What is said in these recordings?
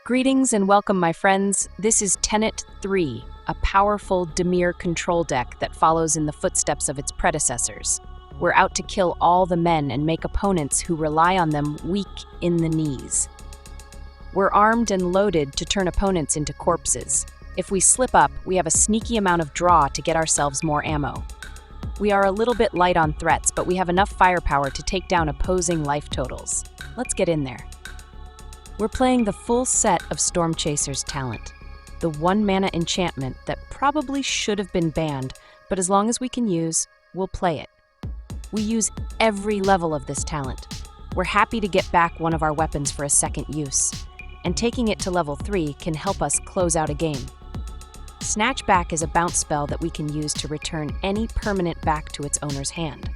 Greetings and welcome, my friends. This is Tenet 3, a powerful Dimir Control deck that follows in the footsteps of its predecessors. We're out to kill all the men and make opponents who rely on them weak in the knees. We're armed and loaded to turn opponents into corpses. If we slip up, we have a sneaky amount of draw to get ourselves more ammo. We are a little bit light on threats, but we have enough firepower to take down opposing life totals. Let's get in there. We're playing the full set of Stormchaser's talent, the 1-mana enchantment that probably should have been banned, but as long as we can use, we'll play it. We use every level of this talent. We're happy to get back one of our weapons for a second use, and taking it to level 3 can help us close out a game. Snatch Back is a bounce spell that we can use to return any permanent back to its owner's hand.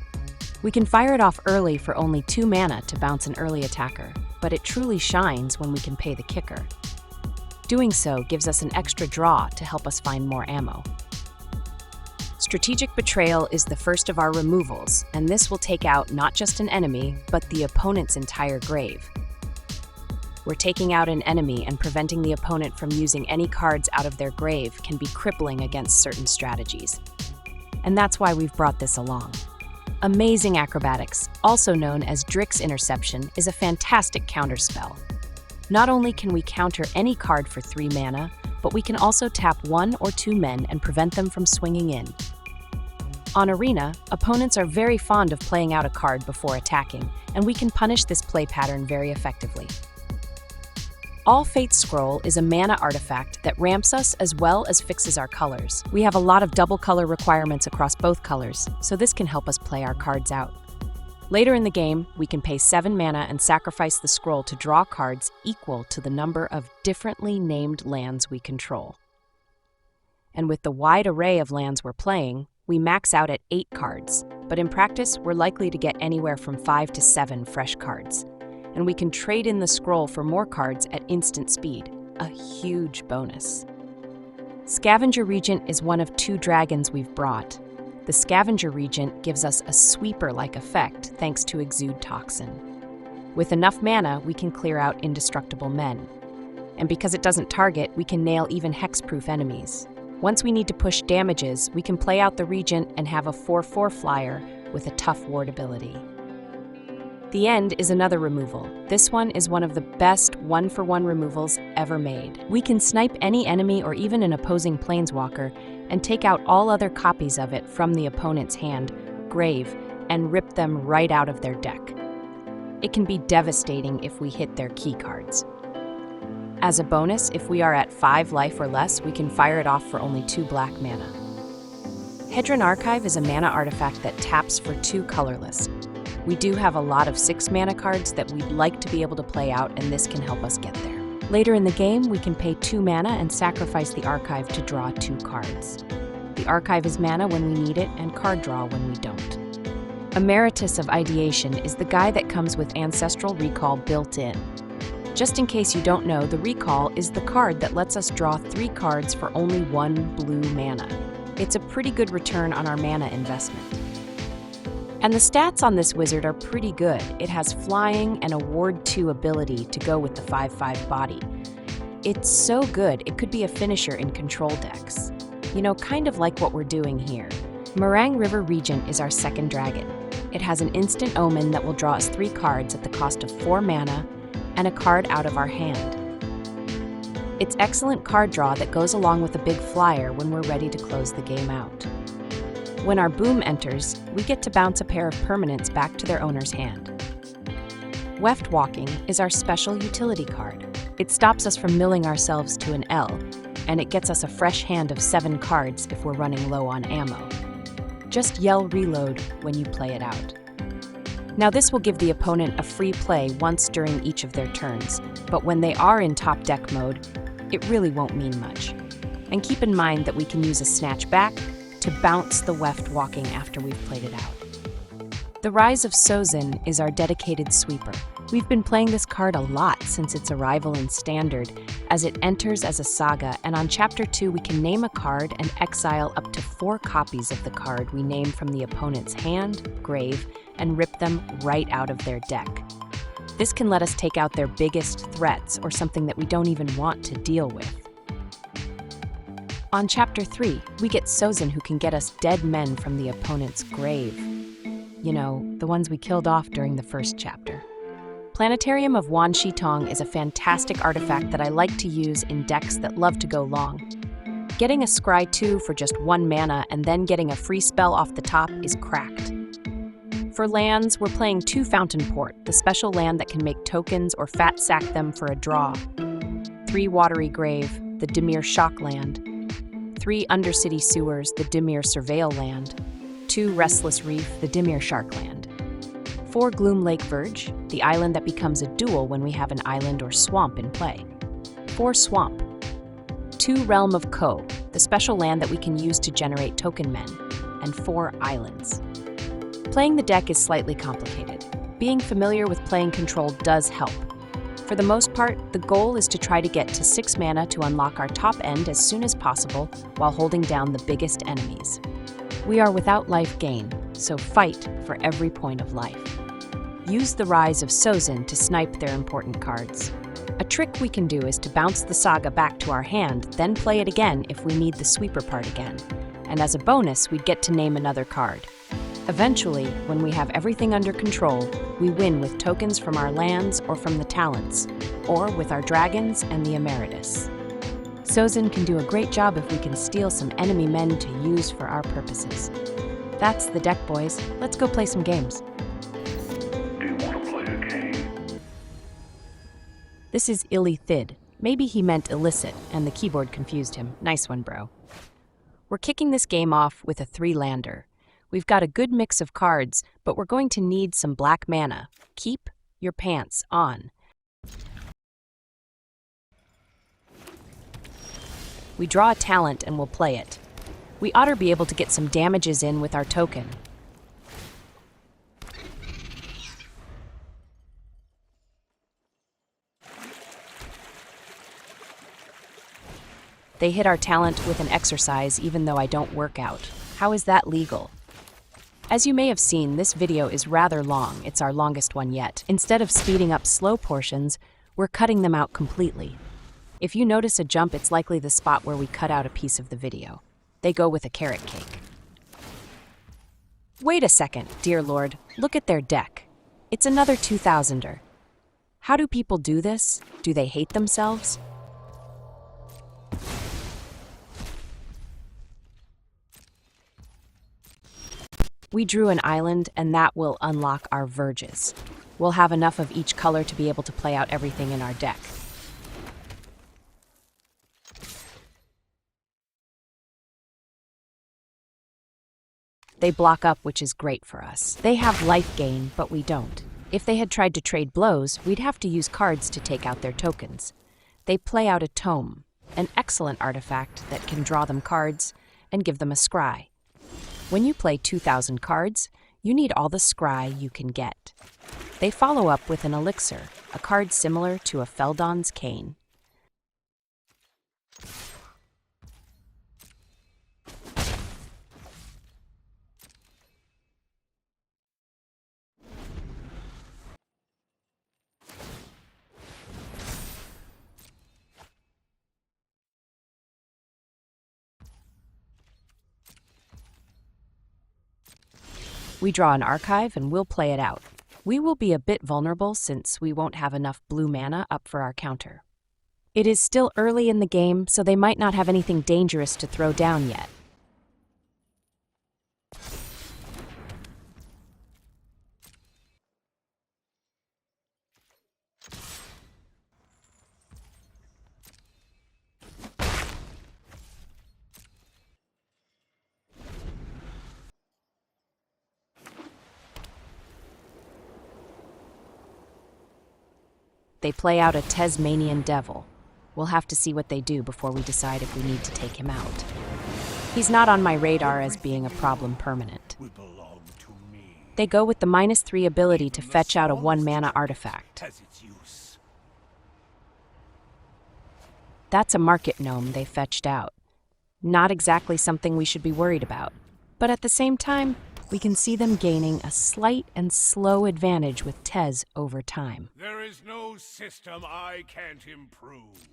We can fire it off early for only 2 mana to bounce an early attacker, but it truly shines when we can pay the kicker. Doing so gives us an extra draw to help us find more ammo. Strategic Betrayal is the first of our removals, and this will take out not just an enemy, but the opponent's entire grave. We're taking out an enemy and preventing the opponent from using any cards out of their grave can be crippling against certain strategies. And that's why we've brought this along. Amazing Acrobatics, also known as Drick's Interception, is a fantastic counterspell. Not only can we counter any card for 3 mana, but we can also tap 1 or 2 men and prevent them from swinging in. On Arena, opponents are very fond of playing out a card before attacking, and we can punish this play pattern very effectively. All Fate's Scroll is a mana artifact that ramps us as well as fixes our colors. We have a lot of double color requirements across both colors, so this can help us play our cards out. Later in the game, we can pay 7 mana and sacrifice the scroll to draw cards equal to the number of differently named lands we control. And with the wide array of lands we're playing, we max out at 8 cards, but in practice, we're likely to get anywhere from 5 to 7 fresh cards. And we can trade in the scroll for more cards at instant speed, a huge bonus. Scavenger Regent is one of 2 dragons we've brought. The Scavenger Regent gives us a sweeper-like effect thanks to Exude Toxin. With enough mana, we can clear out indestructible men. And because it doesn't target, we can nail even hexproof enemies. Once we need to push damages, we can play out the Regent and have a 4/4 flyer with a tough ward ability. The End is another removal. This one is one of the best 1-for-1 removals ever made. We can snipe any enemy or even an opposing planeswalker and take out all other copies of it from the opponent's hand, grave, and rip them right out of their deck. It can be devastating if we hit their key cards. As a bonus, if we are at 5 life or less, we can fire it off for only 2 black mana. Hedron Archive is a mana artifact that taps for 2 colorless. We do have a lot of 6 mana cards that we'd like to be able to play out, and this can help us get there. Later in the game, we can pay 2 mana and sacrifice the Archive to draw 2 cards. The Archive is mana when we need it, and card draw when we don't. Emeritus of Ideation is the guy that comes with Ancestral Recall built in. Just in case you don't know, the Recall is the card that lets us draw 3 cards for only 1 blue mana. It's a pretty good return on our mana investment. And the stats on this wizard are pretty good. It has flying and a Ward 2 ability to go with the 5/5 body. It's so good, it could be a finisher in control decks. You know, kind of like what we're doing here. Marang River Regent is our second dragon. It has an instant omen that will draw us 3 cards at the cost of 4 mana and a card out of our hand. It's excellent card draw that goes along with a big flyer when we're ready to close the game out. When our boom enters, we get to bounce a pair of permanents back to their owner's hand. Weftwalking is our special utility card. It stops us from milling ourselves to an L, and it gets us a fresh hand of 7 cards if we're running low on ammo. Just yell reload when you play it out. Now this will give the opponent a free play once during each of their turns, but when they are in top deck mode, it really won't mean much. And keep in mind that we can use a Snatch Back to bounce the Weftwalking after we've played it out. The Rise of Sozin is our dedicated sweeper. We've been playing this card a lot since its arrival in Standard, as it enters as a saga, and on Chapter 2 we can name a card and exile up to 4 copies of the card we name from the opponent's hand, grave, and rip them right out of their deck. This can let us take out their biggest threats or something that we don't even want to deal with. On Chapter 3, we get Sozin, who can get us dead men from the opponent's grave. You know, the ones we killed off during the first chapter. Planetarium of Tong is a fantastic artifact that I like to use in decks that love to go long. Getting a Scry 2 for just 1 mana and then getting a free spell off the top is cracked. For lands, we're playing 2 Fountainport, the special land that can make tokens or fat sack them for a draw. 3 Watery Grave, the Dimir Shock land. 3 Undercity Sewers, the Dimir Surveil land. 2 Restless Reef, the Dimir Shark land. 4 Gloom Lake Verge, the island that becomes a dual when we have an island or swamp in play. 4 Swamp. 2 Realm of Koh, the special land that we can use to generate token men. And 4 Islands. Playing the deck is slightly complicated. Being familiar with playing Control does help. For the most part, the goal is to try to get to 6 mana to unlock our top end as soon as possible while holding down the biggest enemies. We are without life gain, so fight for every point of life. Use the Rise of Sozin to snipe their important cards. A trick we can do is to bounce the saga back to our hand, then play it again if we need the sweeper part again. And as a bonus, we'd get to name another card. Eventually, when we have everything under control, we win with tokens from our lands or from the talents, or with our dragons and the Emeritus. Sozin can do a great job if we can steal some enemy men to use for our purposes. That's the deck, boys. Let's go play some games. Do you want to play a game? This is Illy Thid. Maybe he meant illicit, and the keyboard confused him. Nice one, bro. We're kicking this game off with a 3-lander. We've got a good mix of cards, but we're going to need some black mana. Keep your pants on. We draw a talent and we'll play it. We ought to be able to get some damages in with our token. They hit our talent with an exercise even though I don't work out. How is that legal? As you may have seen, this video is rather long. It's our longest one yet. Instead of speeding up slow portions, we're cutting them out completely. If you notice a jump, it's likely the spot where we cut out a piece of the video. They go with a carrot cake. Wait a second, dear Lord. Look at their deck. It's another 2000er. How do people do this? Do they hate themselves? We drew an island, and that will unlock our verges. We'll have enough of each color to be able to play out everything in our deck. They block up, which is great for us. They have life gain, but we don't. If they had tried to trade blows, we'd have to use cards to take out their tokens. They play out a tome, an excellent artifact that can draw them cards and give them a scry. When you play 2,000 cards, you need all the scry you can get. They follow up with an elixir, a card similar to a Feldon's Cane. We draw an archive and we'll play it out. We will be a bit vulnerable since we won't have enough blue mana up for our counter. It is still early in the game, so they might not have anything dangerous to throw down yet. They play out a Tasmanian Devil. We'll have to see what they do before we decide if we need to take him out. He's not on my radar as being a problem permanent. They go with the -3 ability to fetch out a 1-mana artifact. That's a market gnome they fetched out. Not exactly something we should be worried about. But at the same time, We can see them gaining a slight and slow advantage with Tez over time. There is no system I can't improve.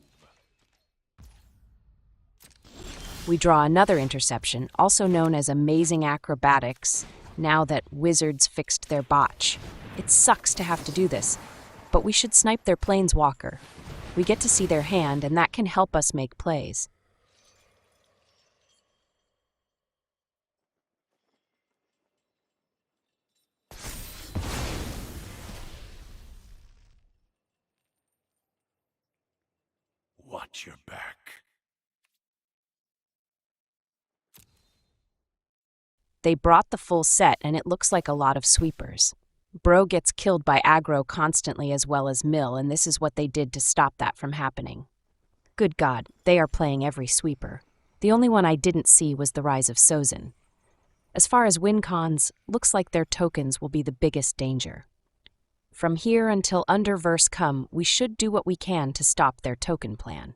We draw another interception, also known as Amazing Acrobatics, now that Wizards fixed their botch. It sucks to have to do this, but we should snipe their Planeswalker. We get to see their hand, and that can help us make plays. Watch your back. They brought the full set, and it looks like a lot of sweepers. Bro gets killed by aggro constantly as well as Mill, and this is what they did to stop that from happening. Good God, they are playing every sweeper. The only one I didn't see was the Rise of Sozin. As far as win cons, looks like their tokens will be the biggest danger. From here until Underverse come, we should do what we can to stop their token plan.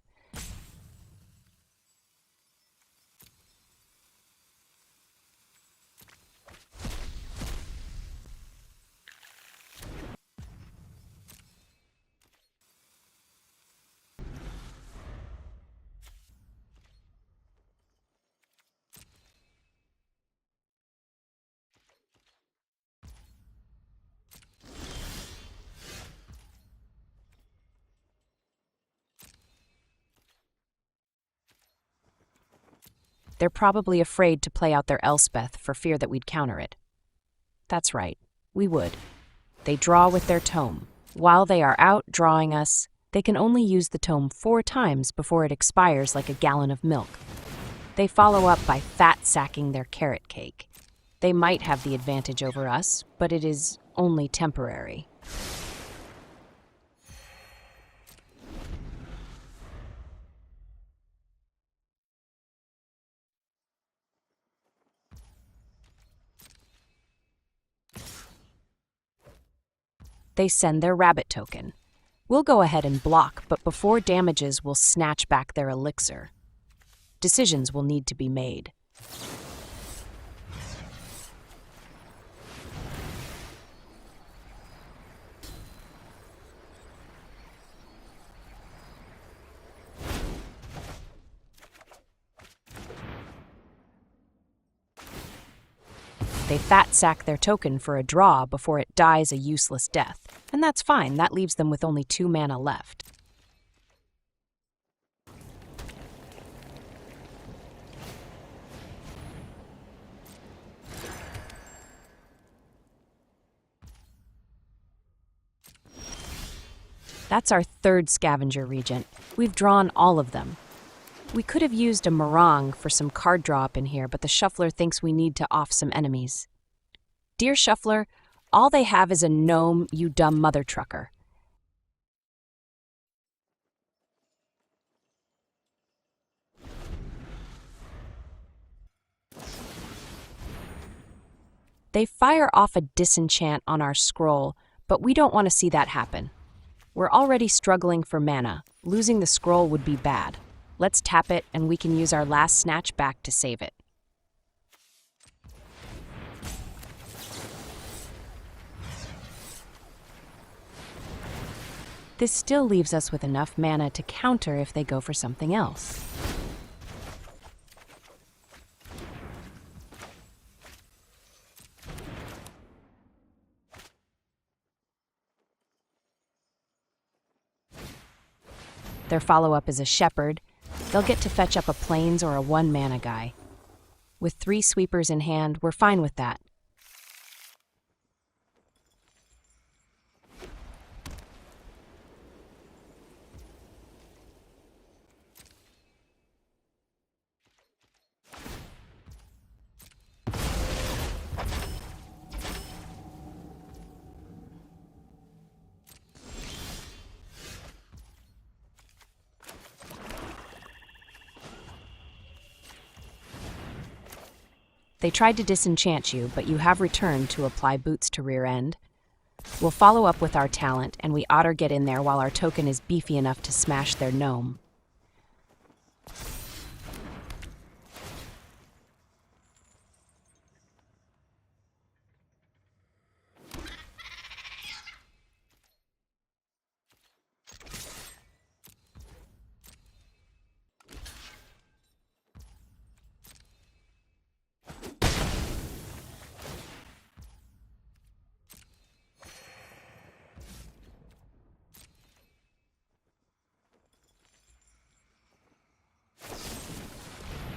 They're probably afraid to play out their Elspeth for fear that we'd counter it. That's right, we would. They draw with their tome. While they are out drawing us, they can only use the tome 4 times before it expires like a gallon of milk. They follow up by fat-sacking their carrot cake. They might have the advantage over us, but it is only temporary. They send their rabbit token. We'll go ahead and block, but before damages, we'll snatch back their elixir. Decisions will need to be made. They fat-sack their token for a draw before it dies a useless death. And that's fine, that leaves them with only 2 mana left. That's our 3rd Scavenger Regent. We've drawn all of them. We could have used a Marang for some card draw up in here, but the Shuffler thinks we need to off some enemies. Dear Shuffler, all they have is a gnome, you dumb mother trucker. They fire off a disenchant on our scroll, but we don't want to see that happen. We're already struggling for mana. Losing the scroll would be bad. Let's tap it, and we can use our last snatch back to save it. This still leaves us with enough mana to counter if they go for something else. Their follow-up is a Shepherd. They'll get to fetch up a Plains or a 1-mana guy. With 3 sweepers in hand, we're fine with that. They tried to disenchant you, but you have returned to apply boots to rear end. We'll follow up with our talent, and we otter get in there while our token is beefy enough to smash their gnome.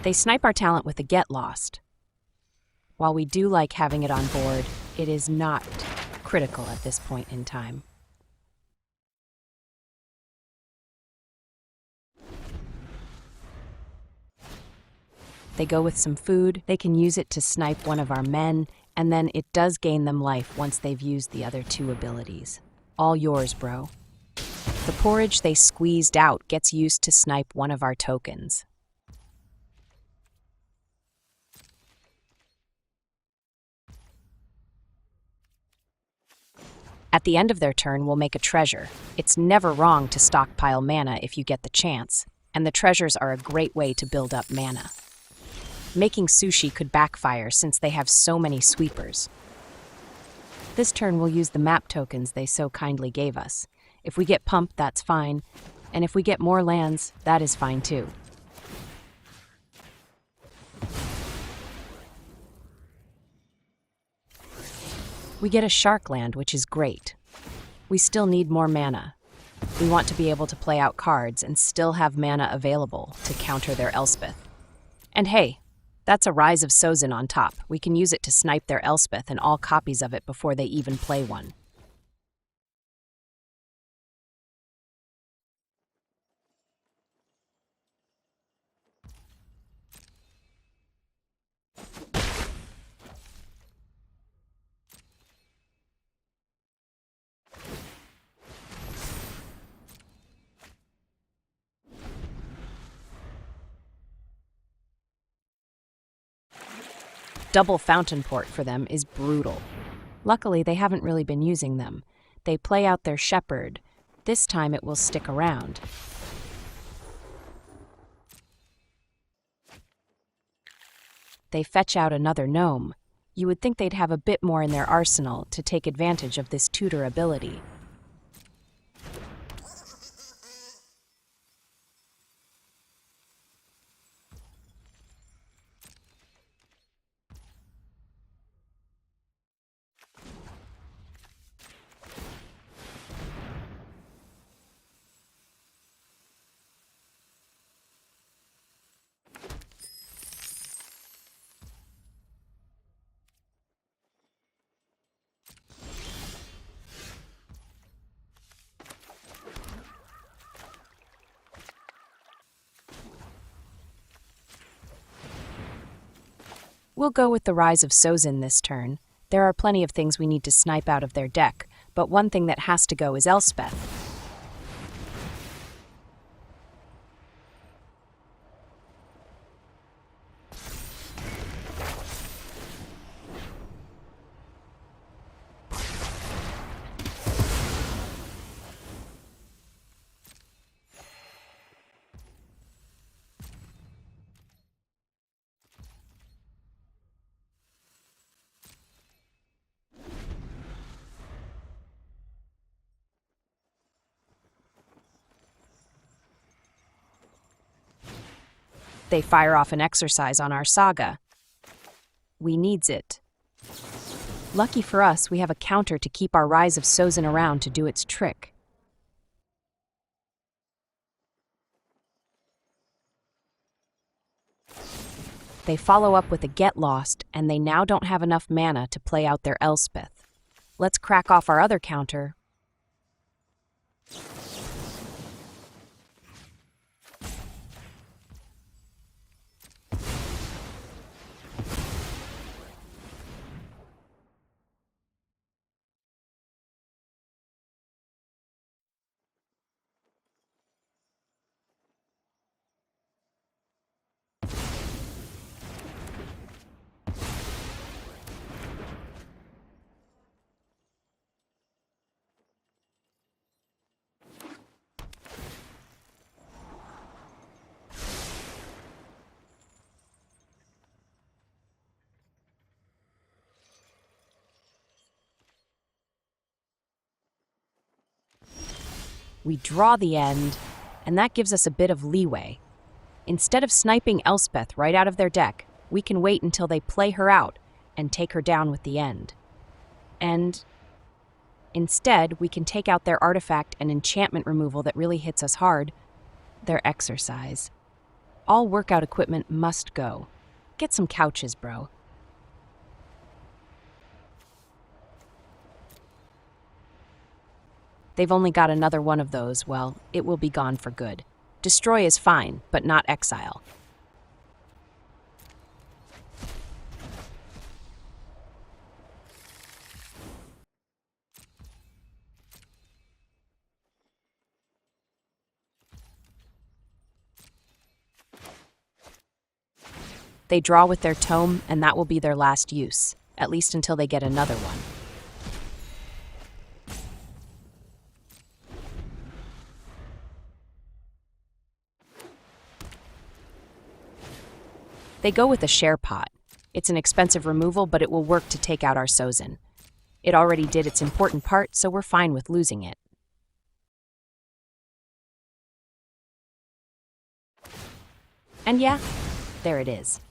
They snipe our talent with a Get Lost. While we do like having it on board, it is not critical at this point in time. They go with some food, they can use it to snipe one of our men, and then it does gain them life once they've used the other 2 abilities. All yours, bro. The porridge they squeezed out gets used to snipe one of our tokens. At the end of their turn, we'll make a treasure. It's never wrong to stockpile mana if you get the chance, and the treasures are a great way to build up mana. Making sushi could backfire since they have so many sweepers. This turn we'll use the map tokens they so kindly gave us. If we get pumped, that's fine, and if we get more lands, that is fine too. We get a shark land, which is great. We still need more mana. We want to be able to play out cards and still have mana available to counter their Elspeth. And hey, that's a Rise of Sozin on top. We can use it to snipe their Elspeth and all copies of it before they even play one. Double Fountainport for them is brutal. Luckily, they haven't really been using them. They play out their shepherd. This time it will stick around. They fetch out another gnome. You would think they'd have a bit more in their arsenal to take advantage of this tutor ability. We'll go with the Rise of Sozin this turn. There are plenty of things we need to snipe out of their deck, but one thing that has to go is Elspeth. They fire off an exercise on our saga. We needs it. Lucky for us, we have a counter to keep our Rise of Sozin around to do its trick. They follow up with a Get Lost, and they now don't have enough mana to play out their Elspeth. Let's crack off our other counter. We draw the end, and that gives us a bit of leeway. Instead of sniping Elspeth right out of their deck, we can wait until they play her out and take her down with the end. And instead, we can take out their artifact and enchantment removal that really hits us hard, their exercise. All workout equipment must go. Get some couches, bro. They've only got another one of those. Well, it will be gone for good. Destroy is fine, but not exile. They draw with their tome, and that will be their last use, at least until they get another one. They go with a share pot. It's an expensive removal, but it will work to take out our Sozin. It already did its important part, so we're fine with losing it. And yeah, there it is.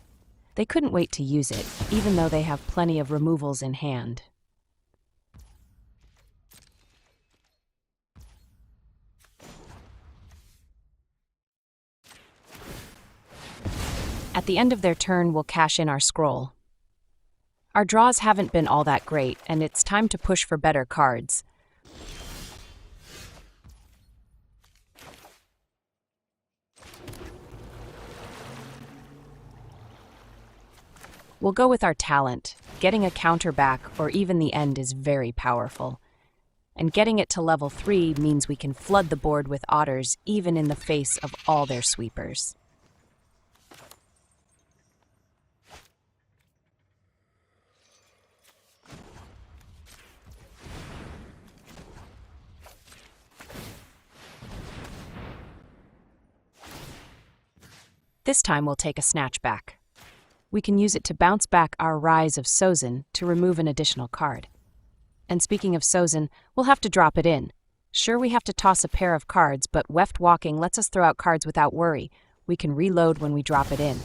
They couldn't wait to use it, even though they have plenty of removals in hand. At the end of their turn, we'll cash in our scroll. Our draws haven't been all that great, and it's time to push for better cards. We'll go with our talent. Getting a counter back, or even the end, is very powerful. And getting it to level 3 means we can flood the board with otters, even in the face of all their sweepers. This time we'll take a snatch back. We can use it to bounce back our Rise of Sozin to remove an additional card. And speaking of Sozin, we'll have to drop it in. Sure, we have to toss a pair of cards, but Weftwalking lets us throw out cards without worry. We can reload when we drop it in.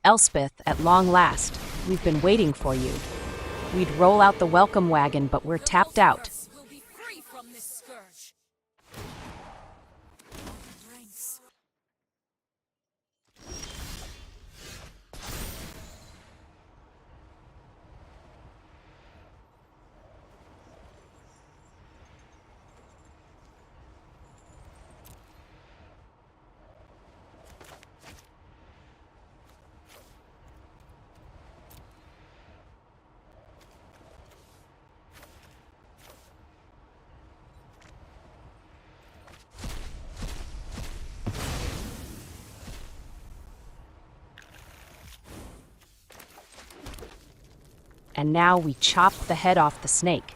Elspeth, at long last, we've been waiting for you. We'd roll out the welcome wagon, but we're tapped out. Will be free from this scourge. Ranks. And now we chop the head off the snake.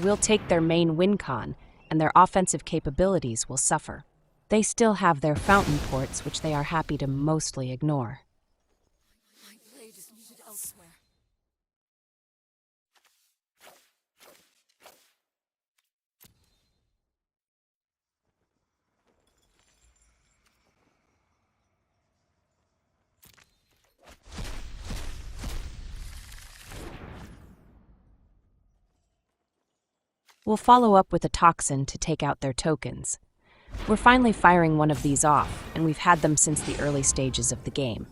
We'll take their main win con, and their offensive capabilities will suffer. They still have their Fountainports, which they are happy to mostly ignore. My blade is needed elsewhere. We'll follow up with a toxin to take out their tokens. We're finally firing one of these off, and we've had them since the early stages of the game.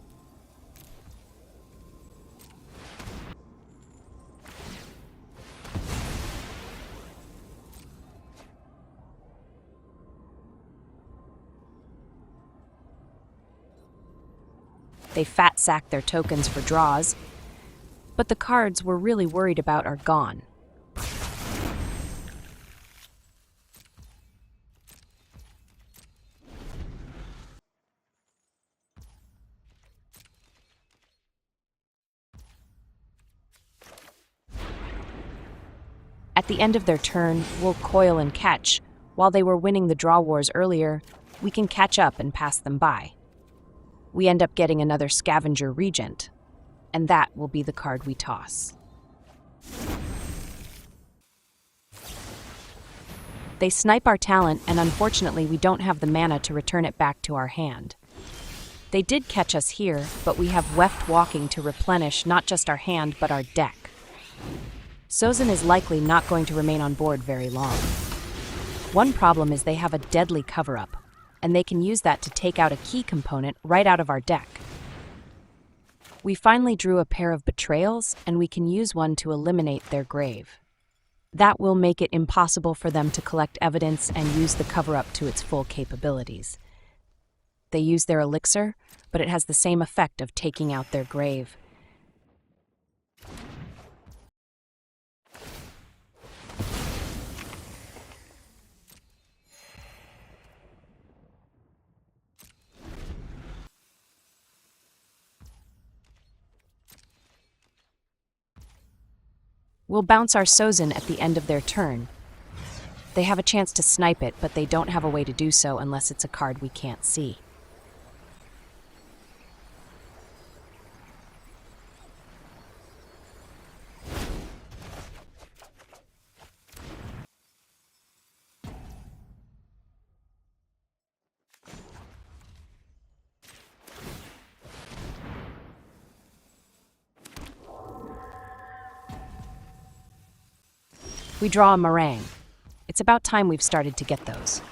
They fat-sack their tokens for draws, but the cards we're really worried about are gone. At the end of their turn, we'll coil and catch. While they were winning the draw wars earlier, we can catch up and pass them by. we end up getting another Scavenger Regent, and that will be the card we toss. They snipe our talent, and unfortunately we don't have the mana to return it back to our hand. They did catch us here, but we have Weftwalking to replenish not just our hand, but our deck. Sozin is likely not going to remain on board very long. One problem is they have a deadly cover-up, and they can use that to take out a key component right out of our deck. We finally drew a pair of betrayals, and we can use one to eliminate their grave. That will make it impossible for them to collect evidence and use the cover-up to its full capabilities. They use their elixir, but it has the same effect of taking out their grave. We'll bounce our Sozin at the end of their turn. They have a chance to snipe it, but they don't have a way to do so unless it's a card we can't see. We draw a Marang. It's about time we've started to get those.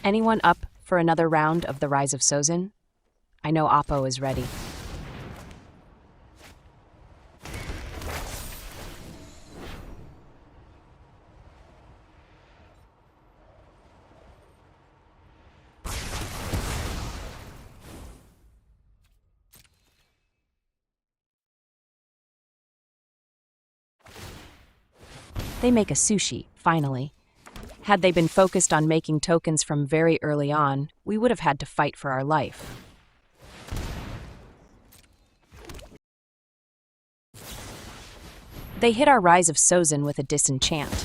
Anyone up for another round of the Rise of Sozin? I know Oppo is ready. They make a sushi, finally. Had they been focused on making tokens from very early on, we would have had to fight for our life. They hit our Rise of Sozin with a disenchant.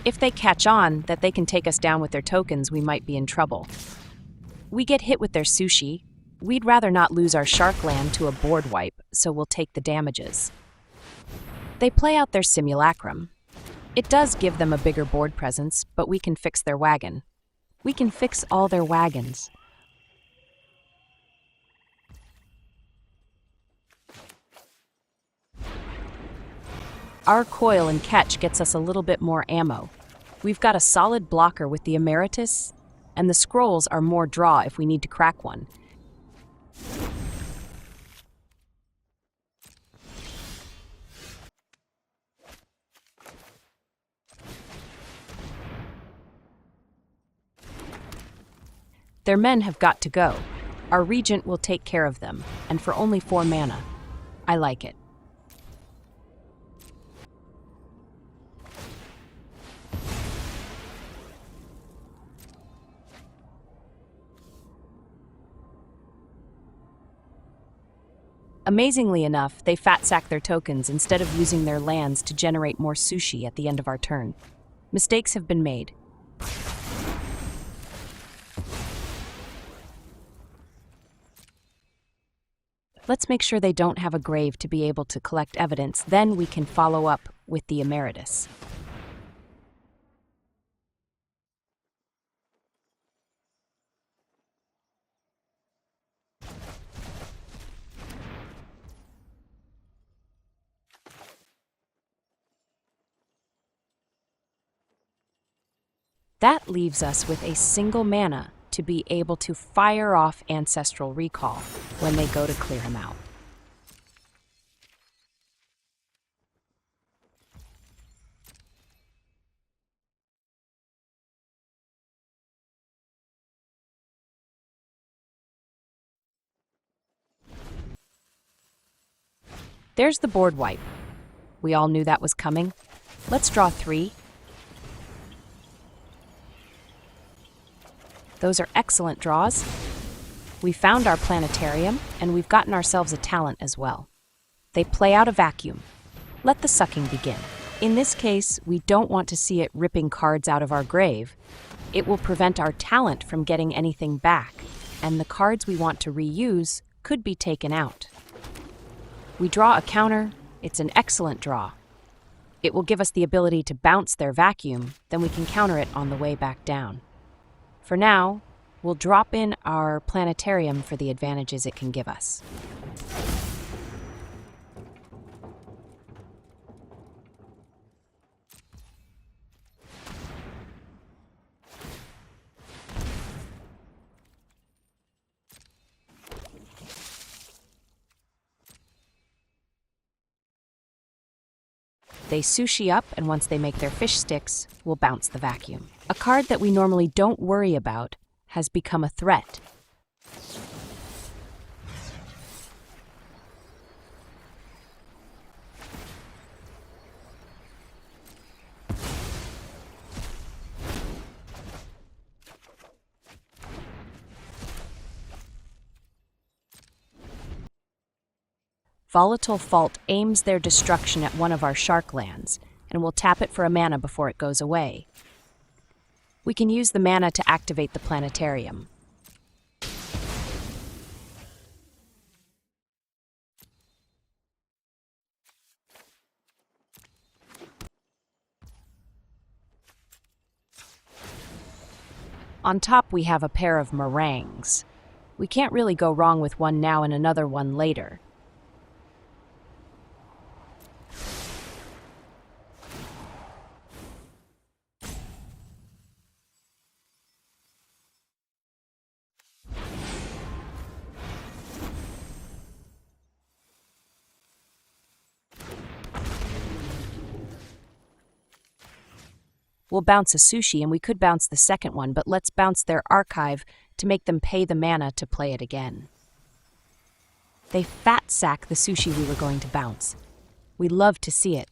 If they catch on that they can take us down with their tokens, we might be in trouble. We get hit with their sushi. We'd rather not lose our shark land to a board wipe, so we'll take the damages. They play out their simulacrum. It does give them a bigger board presence, but we can fix their wagon. We can fix all their wagons. Our coil and catch gets us a little bit more ammo. We've got a solid blocker with the Emeritus, and the scrolls are more draw if we need to crack one. Their men have got to go. Our Regent will take care of them, and for only 4 mana. I like it. Amazingly enough, they fat-sack their tokens instead of using their lands to generate more sushi at the end of our turn. Mistakes have been made. Let's make sure they don't have a grave to be able to collect evidence, then we can follow up with the Emeritus. That leaves us with a single mana to be able to fire off Ancestral Recall when they go to clear him out. There's the board wipe. We all knew that was coming. Let's draw 3. Those are excellent draws. We found our planetarium, and we've gotten ourselves a talent as well. They play out a vacuum. Let the sucking begin. In this case, we don't want to see it ripping cards out of our grave. It will prevent our talent from getting anything back, and the cards we want to reuse could be taken out. We draw a counter. It's an excellent draw. It will give us the ability to bounce their vacuum, then we can counter it on the way back down. For now, we'll drop in our planetarium for the advantages it can give us. They sushi up, and once they make their fish sticks, we'll bounce the vacuum. A card that we normally don't worry about has become a threat. Volatile Fault aims their destruction at one of our shark lands, and will tap it for a mana before it goes away. We can use the mana to activate the planetarium. On top we have a pair of Marangs. We can't really go wrong with one now and another one later. We'll bounce a sushi, and we could bounce the second one, but let's bounce their archive to make them pay the mana to play it again. They fat sack the sushi we were going to bounce. We love to see it.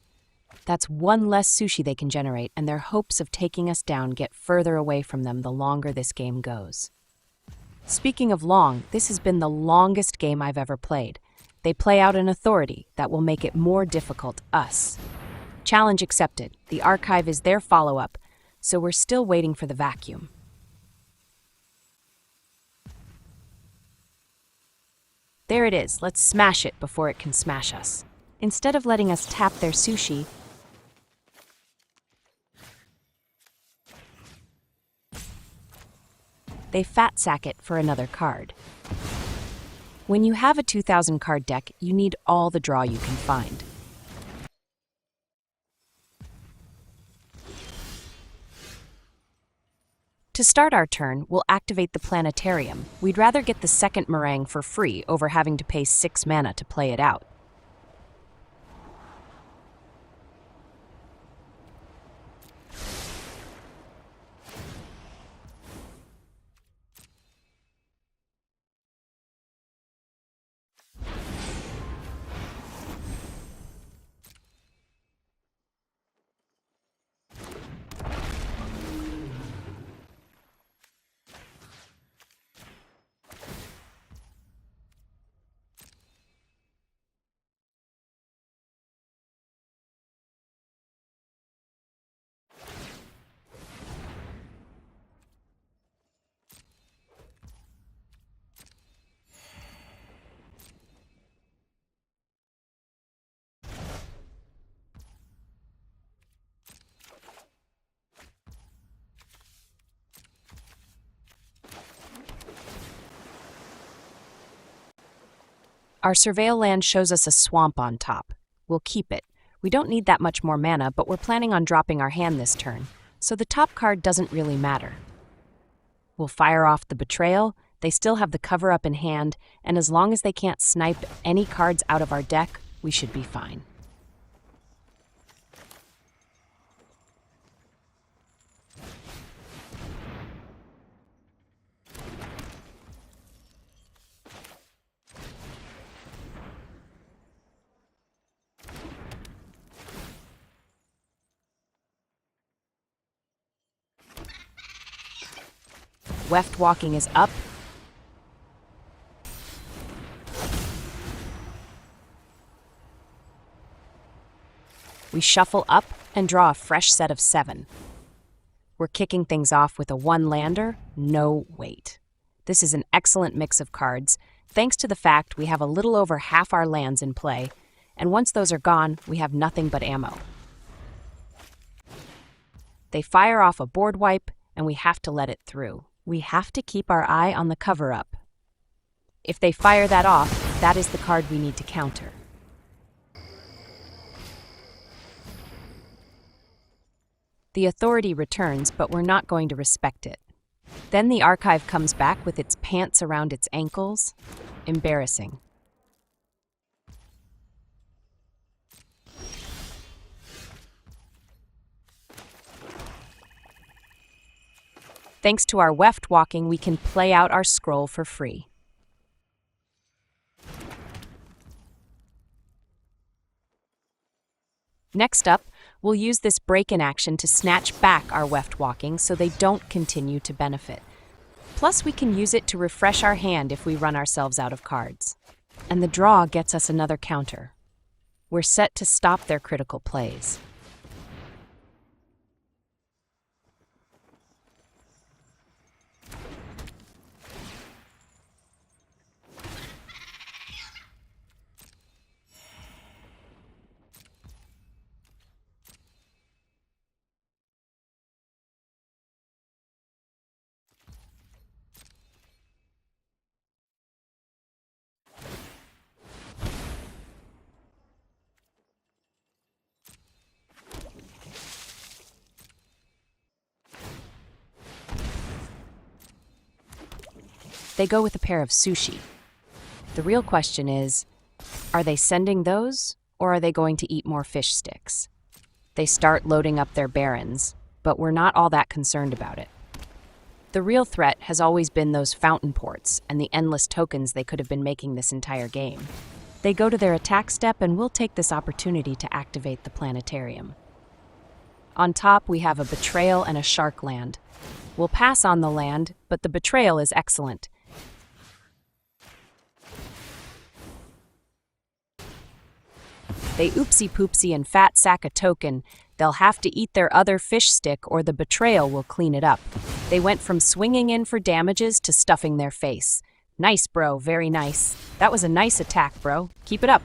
That's one less sushi they can generate, and their hopes of taking us down get further away from them the longer this game goes. Speaking of long, this has been the longest game I've ever played. They play out an authority that will make it more difficult us. Challenge accepted. The archive is their follow-up, so we're still waiting for the vacuum. There it is. Let's smash it before it can smash us. Instead of letting us tap their sushi, they fat sack it for another card. When you have a 2,000 card deck, you need all the draw you can find. To start our turn, we'll activate the planetarium. We'd rather get the second Marang for free over having to pay 6 mana to play it out. Our Surveil land shows us a swamp on top. We'll keep it. We don't need that much more mana, but we're planning on dropping our hand this turn, so the top card doesn't really matter. We'll fire off the Betrayal. They still have the cover-up in hand, and as long as they can't snipe any cards out of our deck, we should be fine. Weftwalking is up. We shuffle up and draw a fresh set of 7. We're kicking things off with a 1-lander, no wait. This is an excellent mix of cards, thanks to the fact we have a little over half our lands in play, and once those are gone, we have nothing but ammo. They fire off a board wipe, and we have to let it through. We have to keep our eye on the cover-up. If they fire that off, that is the card we need to counter. The authority returns, but we're not going to respect it. Then the archive comes back with its pants around its ankles. Embarrassing. Thanks to our Weftwalking, we can play out our scroll for free. Next up, we'll use this break-in action to snatch back our Weftwalking so they don't continue to benefit. Plus, we can use it to refresh our hand if we run ourselves out of cards. And the draw gets us another counter. We're set to stop their critical plays. They go with a pair of sushi. The real question is, are they sending those, or are they going to eat more fish sticks? They start loading up their barons, but we're not all that concerned about it. The real threat has always been those Fountainports and the endless tokens they could have been making this entire game. They go to their attack step, and we'll take this opportunity to activate the Planetarium. On top, we have a Betrayal and a Shark land. We'll pass on the land, but the Betrayal is excellent. They oopsie-poopsie and fat sack a token. They'll have to eat their other fish stick or the Betrayal will clean it up. They went from swinging in for damages to stuffing their face. Nice, bro. Very nice. That was a nice attack, bro. Keep it up.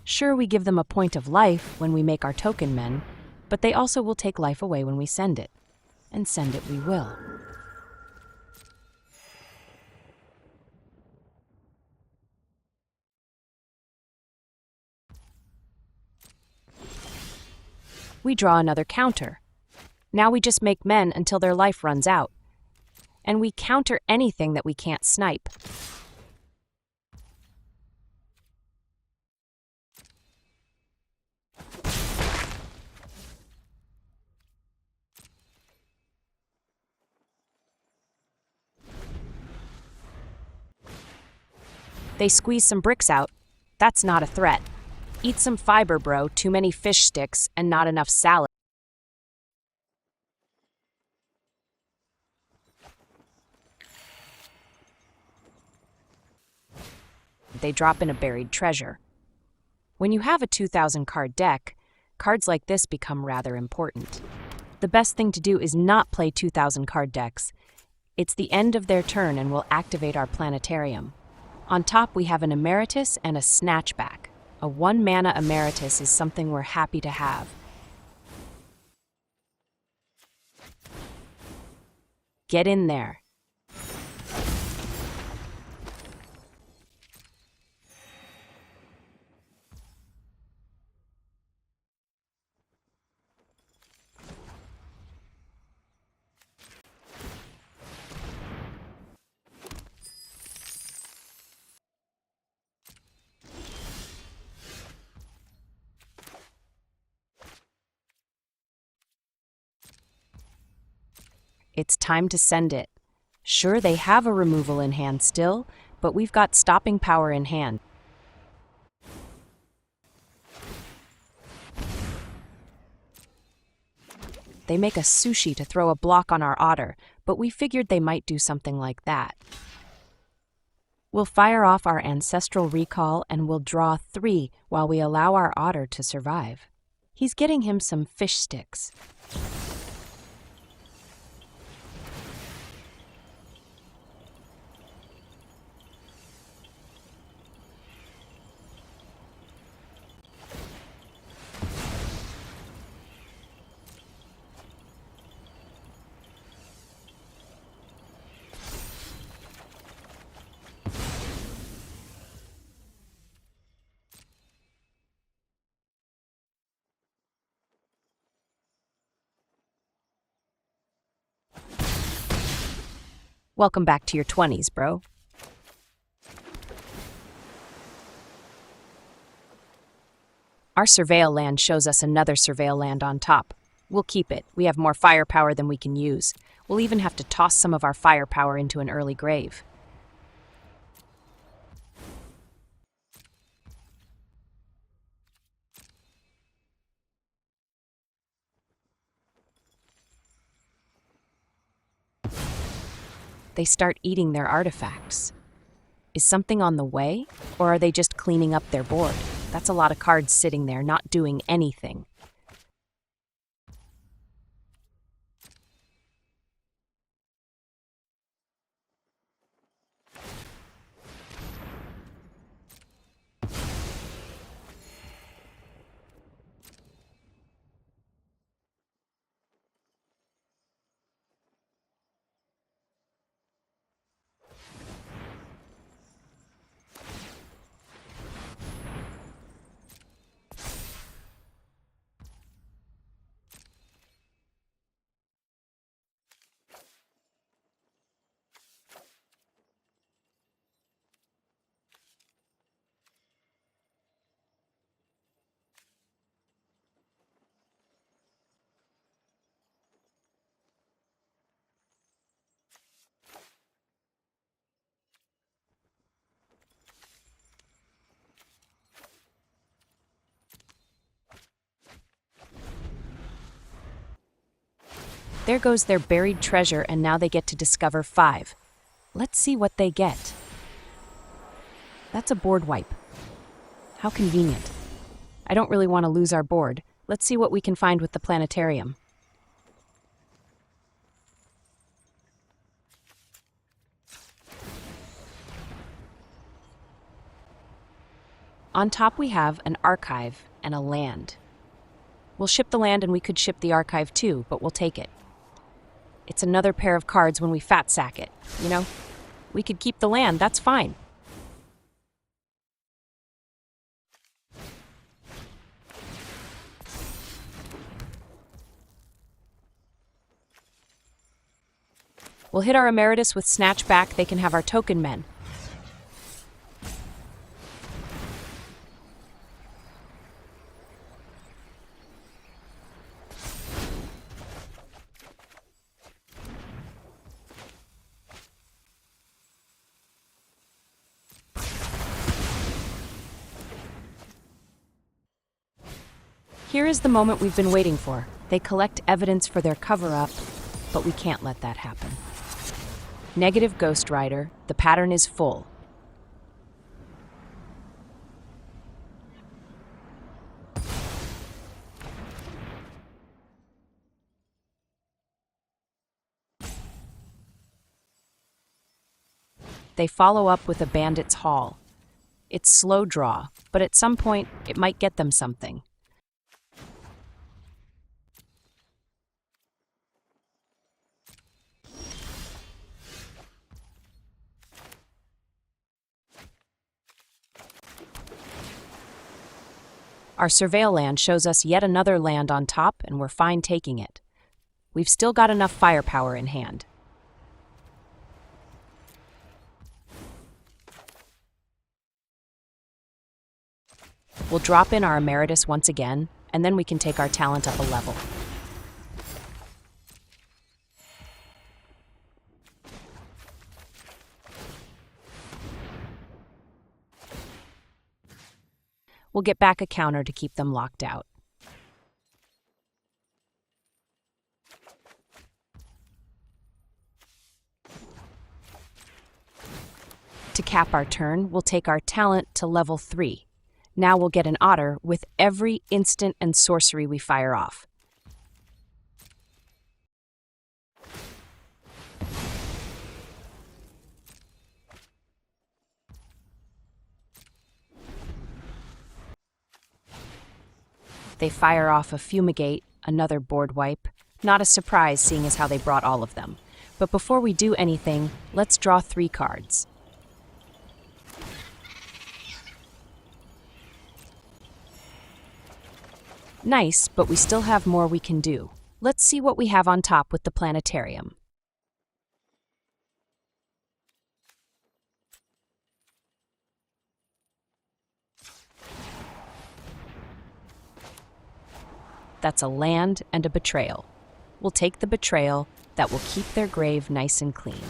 Sure, we give them a point of life when we make our token men, but they also will take life away when we send it. And send it we will. We draw another counter. Now we just make men until their life runs out. And we counter anything that we can't snipe. They squeeze some bricks out. That's not a threat. Eat some fiber, bro. Too many fish sticks and not enough salad. They drop in a buried treasure. When you have a 2,000 card deck, cards like this become rather important. The best thing to do is not play 2,000 card decks. It's the end of their turn and we'll activate our Planetarium. On top, we have an Emeritus and a Snatchback. A 1-mana Emeritus is something we're happy to have. Get in there. It's time to send it. Sure, they have a removal in hand still, but we've got stopping power in hand. They make a sushi to throw a block on our otter, but we figured they might do something like that. We'll fire off our ancestral recall and we'll draw 3 while we allow our otter to survive. He's getting him some fish sticks. Welcome back to your 20s, bro. Our surveil land shows us another surveil land on top. We'll keep it. We have more firepower than we can use. We'll even have to toss some of our firepower into an early grave. They start eating their artifacts. Is something on the way, or are they just cleaning up their board? That's a lot of cards sitting there, not doing anything. There goes their buried treasure, and now they get to discover 5. Let's see what they get. That's a board wipe. How convenient. I don't really want to lose our board. Let's see what we can find with the Planetarium. On top we have an archive and a land. We'll ship the land and we could ship the archive too, but we'll take it. It's another pair of cards when we fat sack it, you know? We could keep the land, that's fine. We'll hit our Emeritus with Snatch Back, they can have our token men. Here is the moment we've been waiting for. They collect evidence for their cover-up, but we can't let that happen. Negative Ghost Rider, the pattern is full. They follow up with a Bandit's Haul. It's slow draw, but at some point, it might get them something. Our surveil land shows us yet another land on top, and we're fine taking it. We've still got enough firepower in hand. We'll drop in our Emeritus once again, and then we can take our talent up a level. We'll get back a counter to keep them locked out. To cap our turn, we'll take our talent to level 3. Now we'll get an otter with every instant and sorcery we fire off. They fire off a Fumigate, another board wipe. Not a surprise, seeing as how they brought all of them. But before we do anything, let's draw 3 cards. Nice, but we still have more we can do. Let's see what we have on top with the Planetarium. That's a land and a betrayal. We'll take the betrayal. That will keep their grave nice and clean.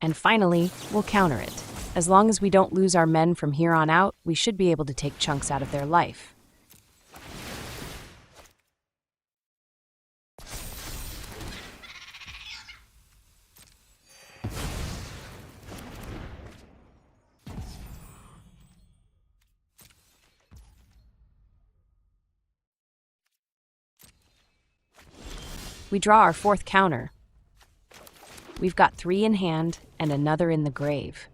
And finally, we'll counter it. As long as we don't lose our men from here on out, we should be able to take chunks out of their life. We draw our 4th counter. We've got 3 in hand and another in the grave.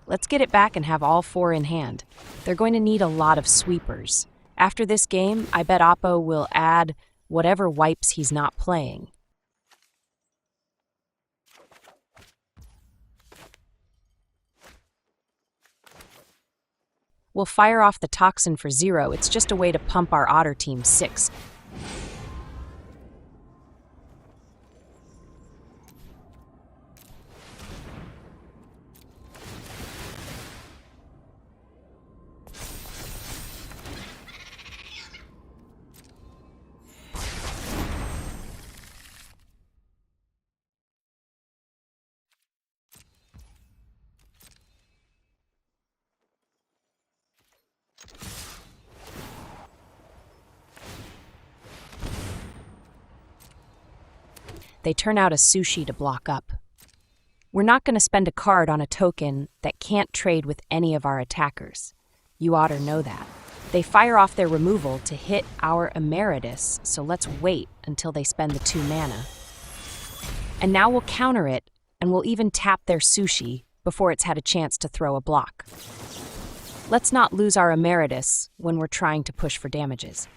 Let's get it back and have all 4 in hand. They're going to need a lot of sweepers. After this game, I bet Oppo will add whatever wipes he's not playing. We'll fire off the toxin for 0. It's just a way to pump our otter team 6. They turn out a sushi to block up. We're not going to spend a card on a token that can't trade with any of our attackers. You ought to know that. They fire off their removal to hit our Emeritus, so let's wait until they spend the 2 mana. And now we'll counter it, and we'll even tap their sushi before it's had a chance to throw a block. Let's not lose our Emeritus when we're trying to push for damages.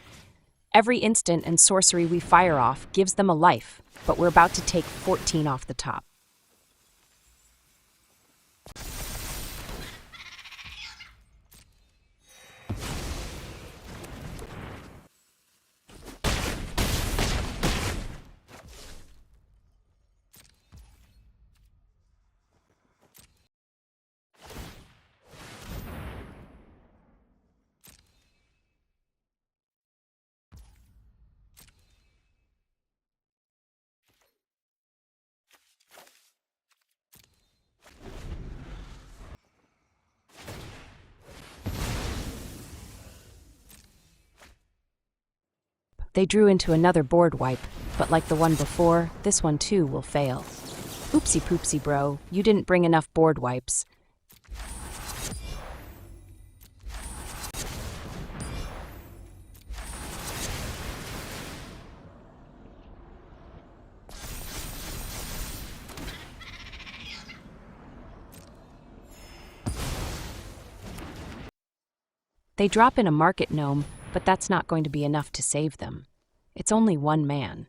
Every instant and sorcery we fire off gives them a life, but we're about to take 14 off the top. They drew into another board wipe, but like the one before, this one too will fail. Oopsie poopsie, bro, you didn't bring enough board wipes. They drop in a market gnome, but that's not going to be enough to save them. It's only 1 man.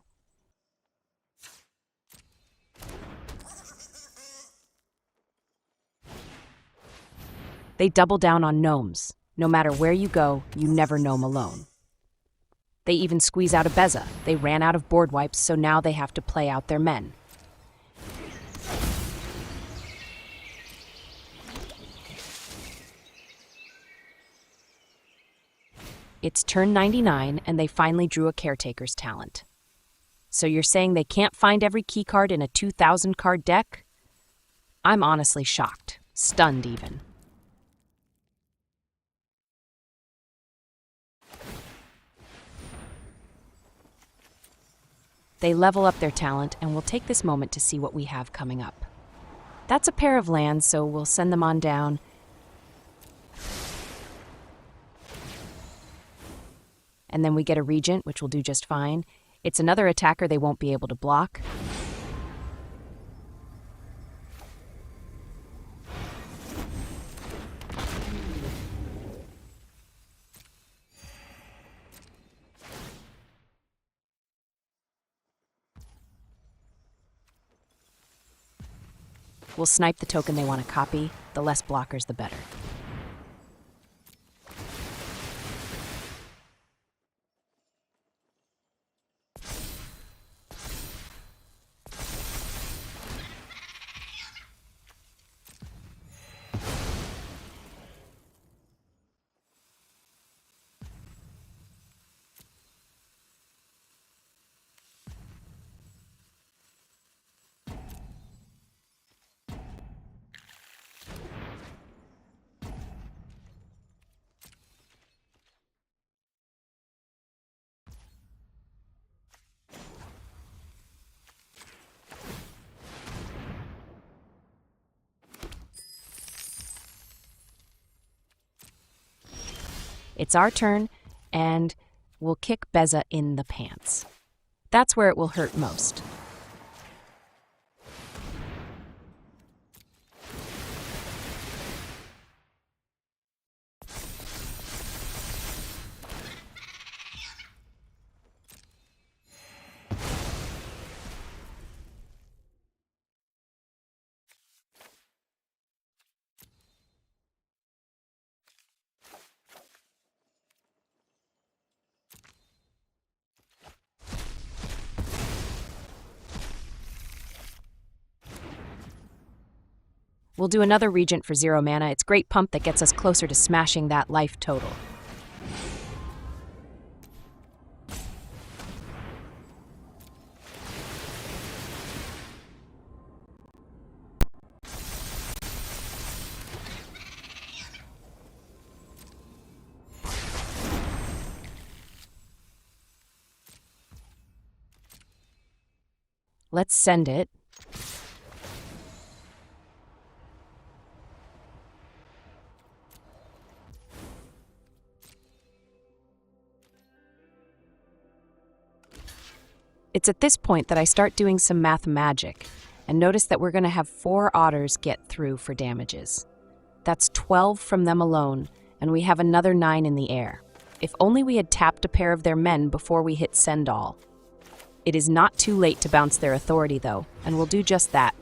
They double down on gnomes. No matter where you go, you never gnome alone. They even squeeze out a Beza. They ran out of board wipes, so now they have to play out their men. It's turn 99, and they finally drew a Caretaker's Talent. So you're saying they can't find every keycard in a 2,000-card deck? I'm honestly shocked. Stunned, even. They level up their talent, and we'll take this moment to see what we have coming up. That's a pair of lands, so we'll send them on down. And then we get a Regent, which will do just fine. It's another attacker they won't be able to block. We'll snipe the token they want to copy. The less blockers, the better. It's our turn, and we'll kick Beza in the pants. That's where it will hurt most. We'll do another Regent for 0 mana. It's great pump that gets us closer to smashing that life total. Let's send it. It's at this point that I start doing some math magic and notice that we're going to have 4 otters get through for damages. That's 12 from them alone, and we have another 9 in the air. If only we had tapped a pair of their men before we hit send all. It is not too late to bounce their authority, though, and we'll do just that.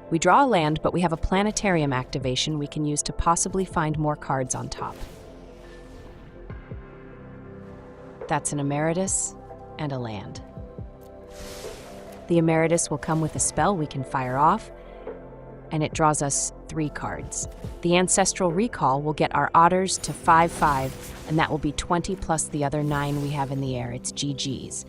We draw a land, but we have a Planetarium activation we can use to possibly find more cards on top. That's an Emeritus and a land. The Emeritus will come with a spell we can fire off, and it draws us 3 cards. The Ancestral Recall will get our otters to 5/5, and that will be 20 plus the other 9 we have in the air. It's GG's.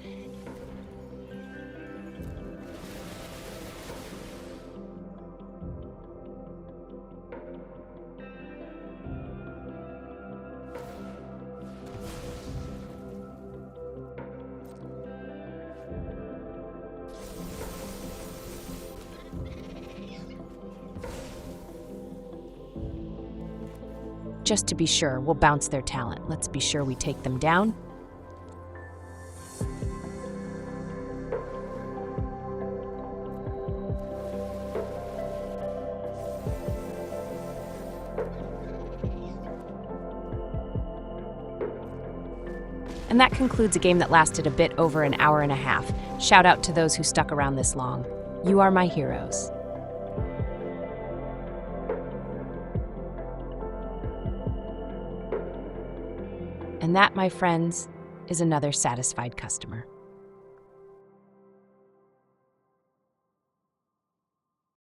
Just to be sure, we'll bounce their talent. Let's be sure we take them down. And that concludes a game that lasted a bit over an hour and a half. Shout out to those who stuck around this long. You are my heroes. And that, my friends, is another satisfied customer.